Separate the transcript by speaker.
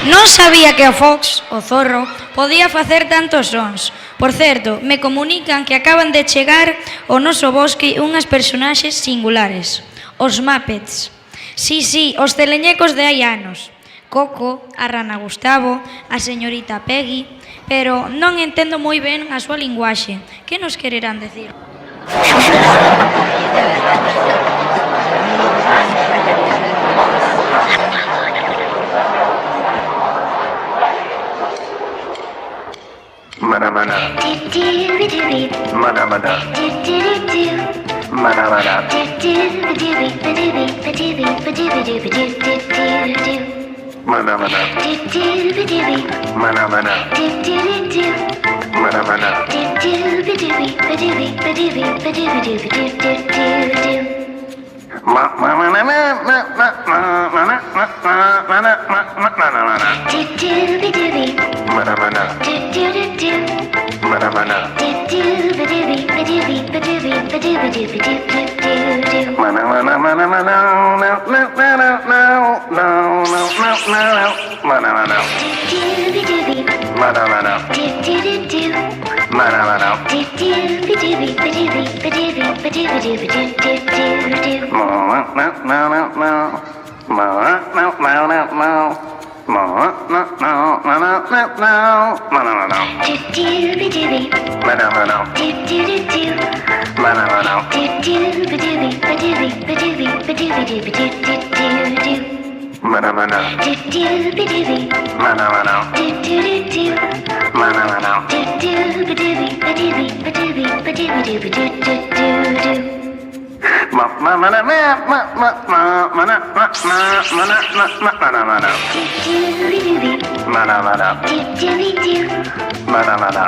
Speaker 1: Non sabía que o fox, o zorro, podía facer tantos sons. Por certo, me comunican que acaban de chegar ao noso bosque unhas personaxes singulares. Os Muppets. Sí, os teleñecos de hai anos. Coco, a rana Gustavo, a señorita Peggy, pero non entendo moi ben a súa linguaxe. Que nos quererán decir?
Speaker 2: Mana mana. Mana mana. Mana mana. Mana mana. Mana mana. Mana mana.